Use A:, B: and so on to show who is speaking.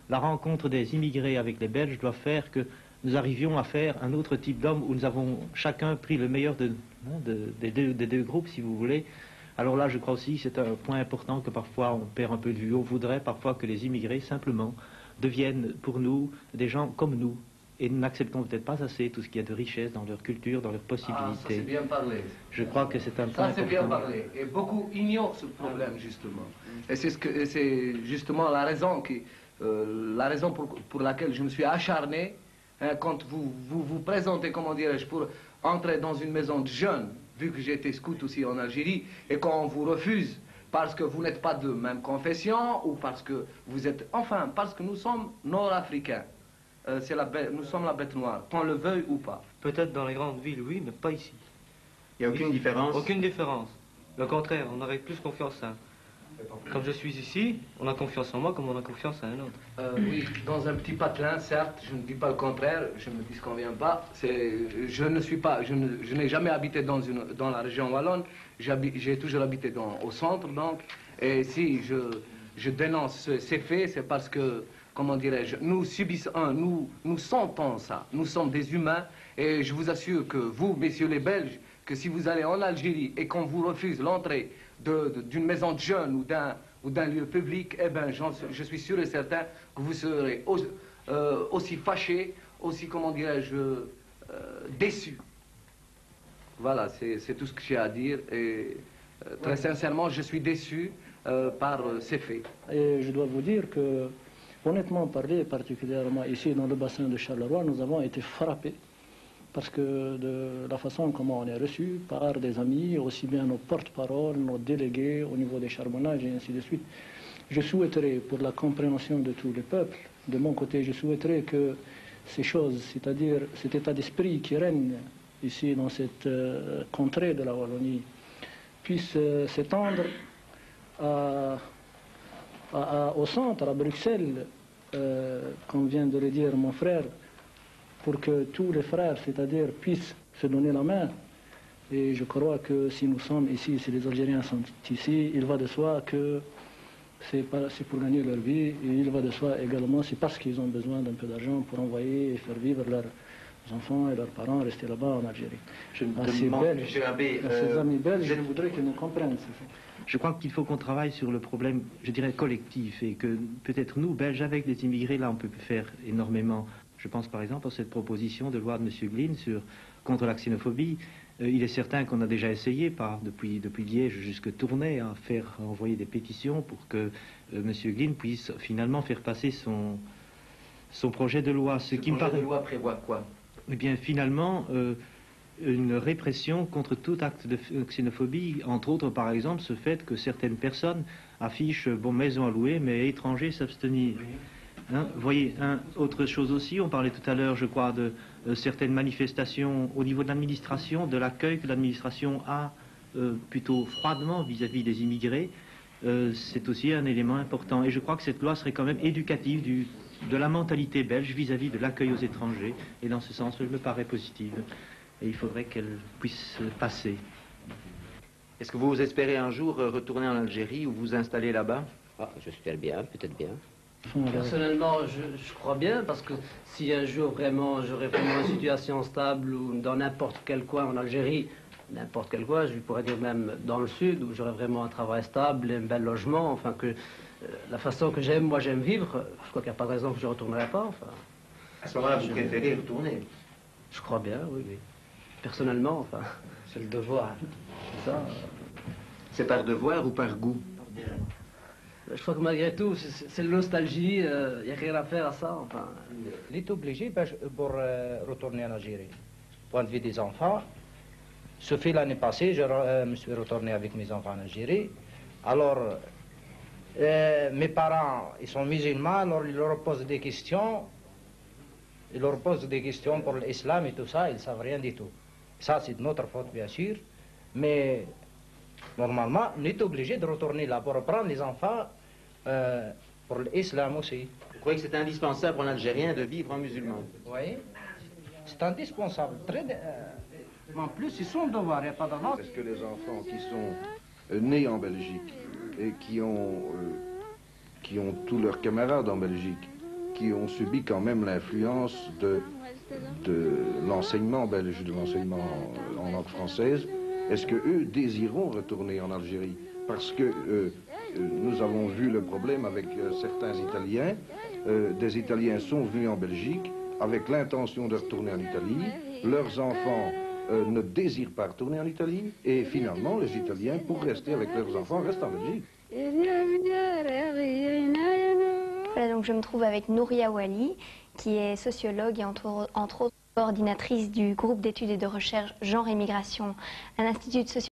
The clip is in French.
A: La rencontre des immigrés avec les Belges doit faire que nous arrivions à faire un autre type d'homme où nous avons chacun pris le meilleur des deux groupes, si vous voulez. Alors là, je crois aussi que c'est un point important que parfois on perd un peu de vue. On voudrait parfois que les immigrés, simplement, deviennent pour nous des gens comme nous. Et nous n'acceptons peut-être pas assez tout ce qu'il y a de richesse dans leur culture, dans leurs possibilités.
B: Ah, ça c'est bien parlé.
A: Je crois que c'est un point important.
B: Ça c'est bien parlé. Et beaucoup ignorent ce problème, justement. Et c'est justement la raison pour laquelle je me suis acharné, hein, quand vous présentez, comment dirais-je, pour entrer dans une maison de jeunes, vu que j'étais scout aussi en Algérie, et qu'on vous refuse parce que vous n'êtes pas de même confession, ou parce que vous êtes... Enfin, parce que nous sommes nord-africains. Nous sommes la bête noire, qu'on le veuille ou pas.
C: Peut-être dans les grandes villes, oui, mais pas ici.
D: Il n'y a aucune différence?
C: Aucune différence. Au contraire, on aurait plus confiance à... Comme je suis ici, on a confiance en moi comme on a confiance à un autre.
B: Oui, dans un petit patelin, certes, je ne dis pas le contraire, je ne me disconviens pas. Je n'ai jamais habité dans la région wallonne, j'ai toujours habité au centre, donc. Et si je dénonce ces faits, c'est parce que, comment dirais-je, nous subissons, nous sentons ça. Nous sommes des humains, et je vous assure que vous, messieurs les Belges, que si vous allez en Algérie et qu'on vous refuse l'entrée d'une maison de jeunes ou d'un lieu public, eh bien, je suis sûr et certain que vous serez aussi fâchés, aussi, comment dirais-je, déçus. Voilà, c'est tout ce que j'ai à dire. Et très sincèrement, je suis déçu par ces faits.
E: Et je dois vous dire que, honnêtement parlé, particulièrement ici dans le bassin de Charleroi, nous avons été frappés parce que de la façon comment on est reçu par des amis, aussi bien nos porte-paroles, nos délégués au niveau des charbonnages et ainsi de suite. Je souhaiterais, pour la compréhension de tous les peuples, de mon côté, je souhaiterais que ces choses, c'est-à-dire cet état d'esprit qui règne ici dans cette contrée de la Wallonie, puisse s'étendre au centre, à Bruxelles, comme vient de le dire mon frère, pour que tous les frères, c'est-à-dire, puissent se donner la main. Et je crois que si nous sommes ici, si les Algériens sont ici, il va de soi que c'est pour gagner leur vie, et il va de soi également, c'est parce qu'ils ont besoin d'un peu d'argent pour envoyer et faire vivre leurs enfants et leurs parents rester là-bas en Algérie. Ces amis belges, je voudrais qu'ils nous comprennent.
A: Je crois qu'il faut qu'on travaille sur le problème, je dirais, collectif, et que peut-être nous, Belges, avec les immigrés, là, on peut faire énormément. Je pense par exemple à cette proposition de loi de M. Glynn contre la xénophobie. Il est certain qu'on a déjà essayé, depuis Liège jusque Tournai, à faire envoyer des pétitions pour que M. Glynn puisse finalement faire passer son projet de loi.
B: Ce projet de loi prévoit quoi?
A: Eh bien, finalement, une répression contre tout acte de xénophobie, entre autres, par exemple, ce fait que certaines personnes affichent maison à louer, mais étrangers s'abstenir. Oui. Hein, vous voyez, autre chose aussi, on parlait tout à l'heure, je crois, de certaines manifestations au niveau de l'administration, de l'accueil que l'administration a plutôt froidement vis-à-vis des immigrés. C'est aussi un élément important. Et je crois que cette loi serait quand même éducative de la mentalité belge vis-à-vis de l'accueil aux étrangers. Et dans ce sens, elle me paraît positive. Et il faudrait qu'elle puisse passer.
D: Est-ce que vous espérez un jour retourner en Algérie ou vous installer là-bas?
F: J'espère bien, peut-être bien.
G: Personnellement, je crois bien, parce que si un jour vraiment j'aurais vraiment une situation stable ou dans n'importe quel coin en Algérie, n'importe quel coin, je pourrais dire même dans le sud, où j'aurais vraiment un travail stable, un bel logement, enfin que la façon que j'aime, moi j'aime vivre, je crois qu'il n'y a pas de raison que je ne retournerai pas. Enfin,
D: à ce moment-là, vous préférez retourner?
G: Je crois bien, oui, oui. Personnellement, enfin, c'est le devoir. C'est ça.
D: C'est par devoir ou par goût?
G: Je crois que malgré tout, c'est la nostalgie, il n'y a rien à faire à ça. Enfin.
H: Il est obligé pour retourner en Algérie. Point de vue des enfants, ce fait l'année passée, je me suis retourné avec mes enfants en Algérie. Alors, mes parents, ils sont musulmans, alors ils leur posent des questions. Ils leur posent des questions pour l'islam et tout ça, ils ne savent rien du tout. Ça, c'est de notre faute, bien sûr. Mais, normalement, on est obligé de retourner là pour reprendre les enfants pour l'islam aussi.
D: Vous croyez que c'est indispensable pour un Algérien de vivre en musulman?
H: Oui, c'est indispensable. En plus, ils sont devoirs, il n'y a pas d'avance.
I: Est-ce que les enfants qui sont nés en Belgique et qui qui ont tous leurs camarades en Belgique, qui ont subi quand même l'influence de l'enseignement belge, de l'enseignement en langue française, est-ce qu'eux désireront retourner en Algérie? Parce que nous avons vu le problème avec certains Italiens. Des Italiens sont venus en Belgique avec l'intention de retourner en Italie. Leurs enfants ne désirent pas retourner en Italie. Et finalement, les Italiens, pour rester avec leurs enfants, restent en Belgique.
J: Voilà, donc je me trouve avec Nouria Wali, qui est sociologue et entre autres coordinatrice du groupe d'études et de recherche genre et migration à l'Institut de sociologie